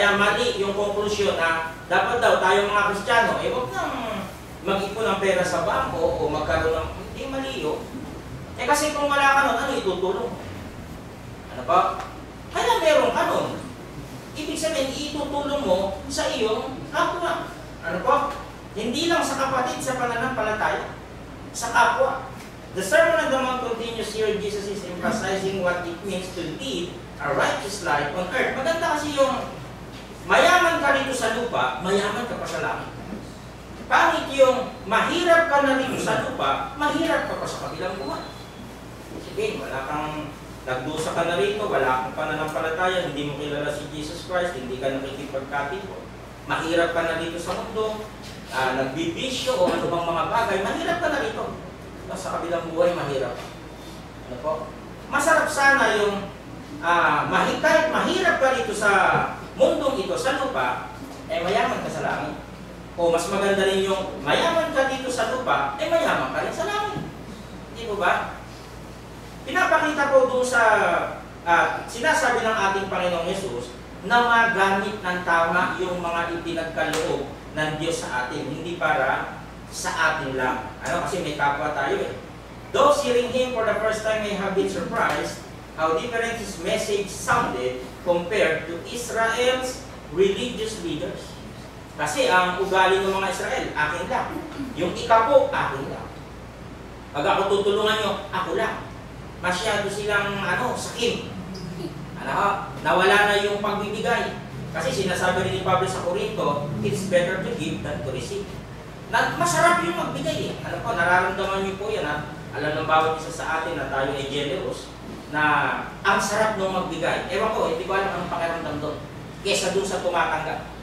Kaya mali yung konklusyon na dapat daw tayong mga Kristiyano, huwag nang mag-ipon ng pera sa bangko o magkaroon ng... Hindi, mali yun. Kasi kung wala ka nun, ano itutulong? Ano ba? Kaya meron ka nun. Ibig sabihin, itutulong mo sa iyong kapwa. Ano po? Hindi lang sa kapatid, sa pananampalataya. Sa kapwa. The Sermon on the Mount continues here. Jesus is emphasizing what it means to lead a righteous life on earth. Maganda kasi yung mayaman ka rito sa lupa, mayaman ka pa sa langit. Pangit yung mahirap ka na rito sa lupa, mahirap ka pa sa kabilang buwan. Sige, wala kang nagdusa ka na rito, wala kang pananampalataya, hindi mo kilala si Jesus Christ, hindi ka nakikipagkatipon. Mahirap ka na rito sa mundo, nagbibisyo o ano bang mga bagay, mahirap ka na rito. Sa kabilang buhay, mahirap. Ano po? Masarap sana yung mahirap ka rito sa mundong ito, sa lupa, mayaman ka sa langit. O mas maganda rin yung mayaman ka dito sa lupa, mayaman ka rin sa langit. Hindi po ba? Pinapakita ko doon sa sinasabi ng ating Panginoong Yesus na magamit ng tama yung mga ipinagkaloob ng Diyos sa atin, hindi para sa atin lang. Ano? Kasi may kapwa tayo eh. Those hearing Him for the first time may have been surprised how different His message sounded compared to Israel's religious leaders. Kasi ang ugali ng mga Israel, akin lang. Yung ikapo, akin lang. Pag ako tutulungan nyo, ako lang. Masyado silang sakim. Nawala na yung pagbibigay. Kasi sinasabi rin ni Pablo sa Corinto, it's better to give than to receive. Masarap yung magbigay eh. Nararamdaman nyo po yan ha. Alam ng bawat isa sa atin na tayo ay generous, na ang sarap nung magbigay. Ewan ko, hindi ko alam anong pakiramdam doon. Kesa doon sa tumatanggap.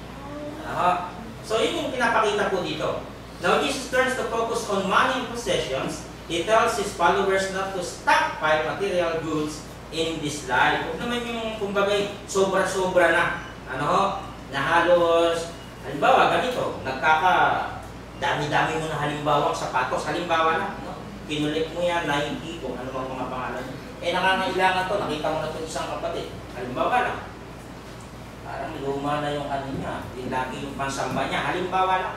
So yun yung pinapakita ko dito. Now Jesus turns the focus on money and possessions. He tells His followers not to stockpile material goods in this life. Huwag naman yung kumbagay sobra-sobra na. Na halos, halimbawa ganito, dami-dami mo na halimbawang sapatos. Halimbawa na, kinulik mo yan, Nike, kung ano mga pangalan. Nangangailangan to, nakita mo na ito isang kapatid. Halimbawa na, parang luma na yung niya, lagi yung pansamba niya. Halimbawa lang,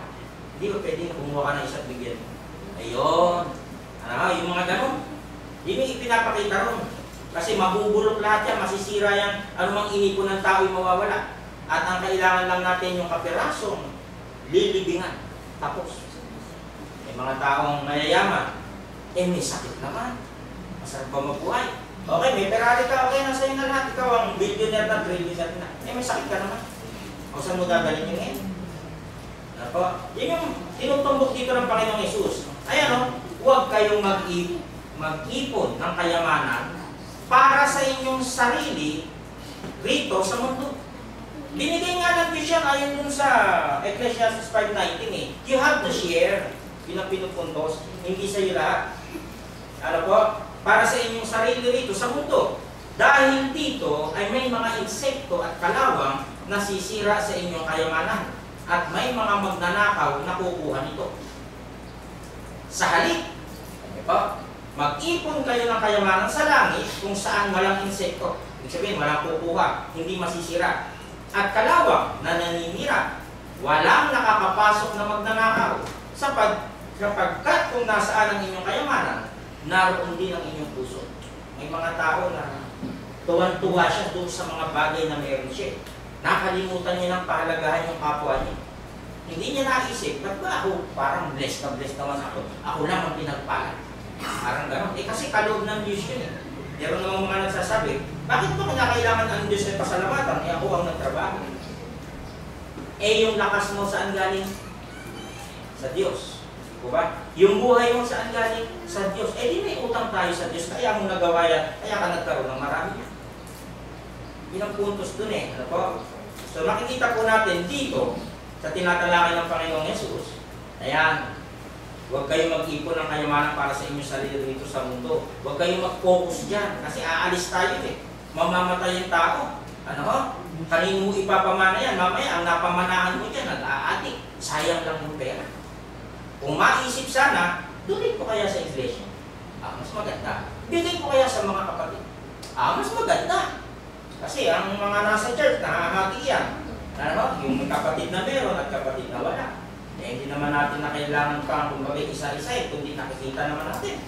hindi ba pwede kumuha ka ng isang bigyan? Ayun. Yung mga ganun. Yun yung ipinapakita ron. Kasi mabubulok lahat yan, masisira yan, anumang inipon ng tao yung mawawala. At ang kailangan lang natin yung kapirasong lilibingan. Tapos, may mga taong mayayaman, may sakit naman. Masarap ba mabuhay? Okay, may Ferrari ka, okay na sa'yo na lahat. Ikaw ang billionaire na, trillionaire na. May sakit ka naman. O saan mo dadalhin yung ngayon? Yun yung tinutumbok dito ng Panginoong Yesus. Ayan huwag kayong mag-ipon ng kayamanan para sa inyong sarili rito sa mundo. Binigay nga ng Diyos yan ayon dun sa Ecclesiastes 5:19 You have to share. Yun ang pinupuntos. Hindi sa iyo lahat. Para sa inyong sarili rito sa mundo. Dahil dito ay may mga insekto at kalawang na sisira sa inyong kayamanan. At may mga magnanakaw na kukuha nito. Sa halip, mag-ipon kayo ng kayamanan sa langit kung saan walang insekto. Ibig sabihin, walang kukuha, hindi masisira. At kalawang na naninira, walang nakakapasok na magnanakaw. Sapagkat kung nasaan ang inyong kayamanan, naroon din ang inyong puso. May mga tao na tuwan-tuwa siya doon sa mga bagay na meron siya. Nakalimutan niya ng pahalagahan yung kapwa niya. Hindi niya naisip, ba't ba ako parang blessed naman ako? Ako lang ang pinagpala. Parang gano'n. Kasi kaloob ng Diyos yun eh. Meron namang mga nagsasabi, bakit ba kinakailangan ang Diyos ay pasalamatan? Ako ang nagtrabaho. Yung lakas mo saan galing? Sa Diyos. Diba? Yung buhay mo saan galing? Sa Diyos. Di may utang tayo sa Diyos, kaya mo nagawa yan, kaya ka nagkaroon ng marami. Yun ang puntos dun eh. So makikita po natin dito, sa tinatalakay ng Panginoong Yesus, ayan, huwag kayong mag-ipon ng kayamanan para sa inyong sarili dito sa mundo. Huwag kayong mag-focus dyan, kasi aalis tayo eh. Mamamatay yung tao. Kanino mo ipapamana yan? Mamaya, ang napamanahan mo dyan, nag-aadik. Sayang lang yung pera. Kung maisip sana, dulit ko kaya sa iglesia. Mas maganda. Bigay ko kaya sa mga kapatid. Mas maganda. Kasi ang mga nasa church, nakahati yan. Ano? Yung may kapatid na meron at kapatid na wala. Eh, hindi naman natin na kailangan pang kumbaga isa-isa kundi nakikita naman natin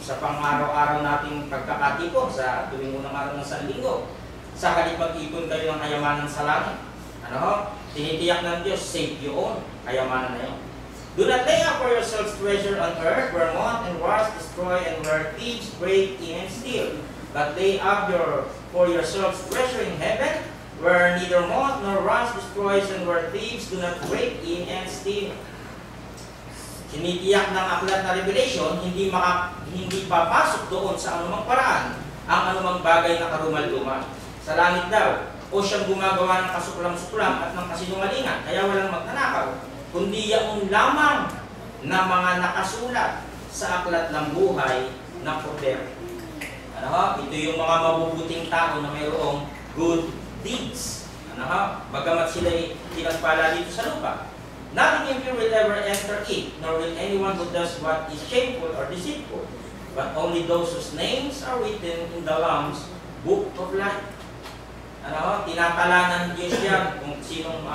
sa pang-araw-araw nating pagkakatipon sa tuwing unang araw ng San Linggo. Sa kalit mag-ipon kayo ng kayamanan sa langit. Ano? Tinitiyak ng Diyos, save yun, kayamanan na yun. Do not lay up for yourselves treasure on earth, where moth and rust destroy, and where thieves break in and steal. But lay up for yourselves treasure in heaven, where neither moth nor rust destroys, and where thieves do not break in and steal. Sinitiyak ng aklat na Revelation, hindi papasok doon sa anumang paraan ang anumang bagay na karumal-dumal. Sa langit daw, o siyang gumagawa ng kasuklam-suklam at ng kasinungalingan, kaya walang magnanakaw, kundi yaon lamang na mga nakasulat sa aklat ng buhay ng Kordero. Ano ha? Ito yung mga mabubuting tao na mayroong good deeds. Ano ha? Bagamat sila'y tinagpala dito sa lupa. Nothing impure will ever enter it, nor will anyone who does what is shameful or deceitful, but only those whose names are written in the Lamb's Book of Life. Ano, tinatala ng Diyos yan kung sinong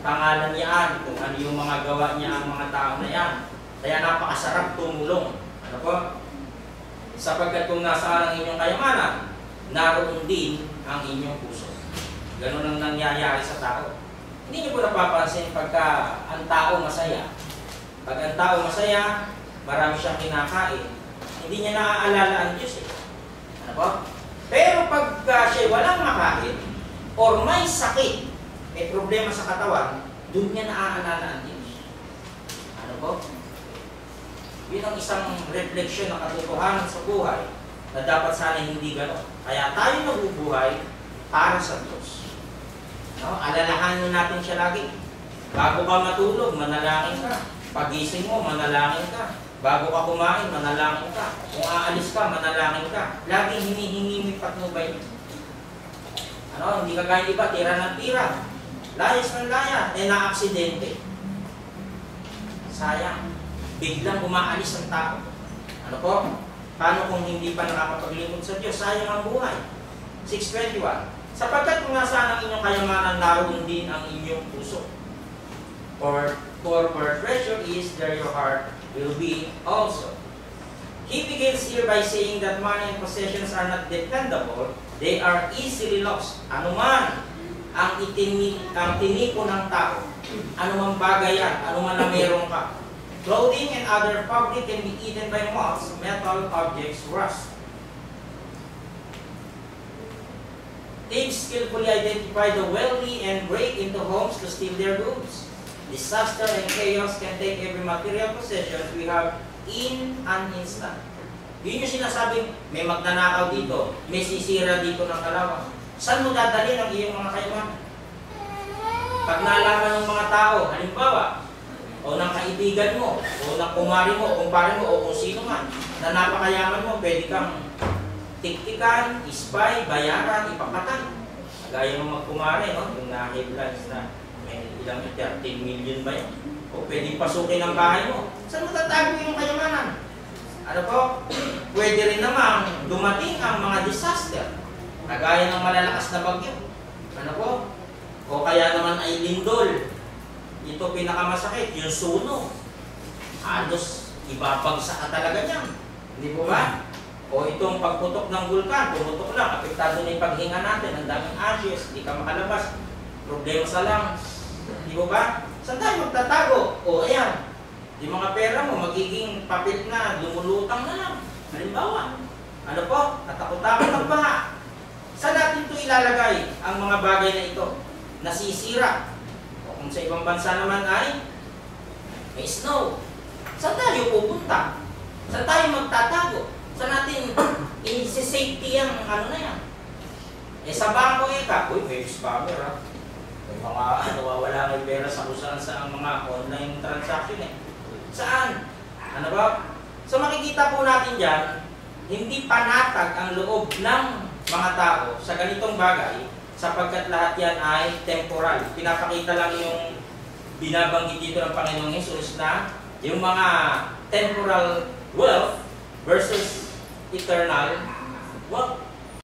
pangalan niyan, kung ano yung mga gawa niya ang mga tao na yan. Kaya napakasarap tumulong. Ano po? Sapagkat kung nasaan ang inyong kayamanan, naroon din ang inyong puso. Ganun ang nangyayari sa tao. Hindi niyo po napapansin pagka ang tao masaya. Pag ang tao masaya, marami siyang kinakain, hindi niya naaalala ang Diyos. Ano po? Pero pag siya walang makain, or may sakit, may problema sa katawan, doon niya naaalala ang Diyos. Ano po? Yun ang isang refleksyon ng katotohanan sa buhay na dapat sana hindi gano'n. Kaya tayo nabubuhay para sa Diyos. No? Alalahanin natin siya lagi. Bago ka matulog, manalangin ka. Pagising mo, manalangin ka. Bago ka kumain, manalangin ka. Kung aalis ka, manalangin ka. Laging hinihingi mo patnubay. Ano? Hindi ka gaya iba, tira ng tira. Layas ng laya, na-aksidente. Sayang. Biglang umaalis ang tao. Ano po? Paano kung hindi pa nakakapaglingkod sa Diyos? Sayang ang buhay. 6:21. Sapagkat kung nasaan ang inyong kayamanan, naroon din ang inyong puso. For where treasure is, there your heart will be also. He begins here by saying that money and possessions are not dependable, they are easily lost. Ano man ang tinipon ng tao, ano man bagay yan, ano man na meron ka. Clothing and other fabric can be eaten by moths, metal objects rust. Thieves skillfully identify the wealthy and break into homes to steal their goods. Disaster and chaos can take every material possession we have in an instant. Yun yung sinasabing, may magnanakaw dito, may sisira dito ng kalawang. Saan mo dadalhin ang iyong mga kayamanan? Pag nalaman ng mga tao, halimbawa, o ng kaibigan mo, o ng kumari mo, kumpare mo, o kung sino man, na napakayaman mo, pwede kang tiktikan, ispay, bayaran, ipapatay. Gaya ng magkumare, no? Yung na-headlines na may ilang 13 million ba yun? O pwedeng pasukin ang bahay mo. Saan mo tatago yung kayamanan? Ano po? Pwede rin namang dumating ang mga disaster. Kagaya ng malalakas na bagyo. Ano po? O kaya naman ay lindol. Ito pinakamasakit, yung suno. Halos ibabagsak ka talaga niyan. Hindi po ba? O itong pagputok ng vulkan, pumutok lang, apektado na yung paghinga natin, ang daming ashes, hindi ka makalabas, problema sa lungs. Di ba? Saan tayo magtatago? O ayan, yung mga pera mo magiging papel na, lumulutang na lang. Halimbawa, ano po? Natakot-takot ng baha. Saan natin ito ilalagay, ang mga bagay na ito? Nasisira. O kung sa ibang bansa naman ay may snow. Saan tayo pupunta? Saan tayo magtatago? Saan natin i-safety ang ano na yan? Eh sa bangko uy, may spammer ha. May mga nawawala ng pera sa kusan sa mga online transaction eh. Saan? Ano ba? So makikita po natin dyan, hindi panatag ang loob ng mga tao sa ganitong bagay sapagkat lahat yan ay temporal. Pinapakita lang yung binabanggit dito ng Panginoong Hesus na yung mga temporal wealth versus eternal wealth.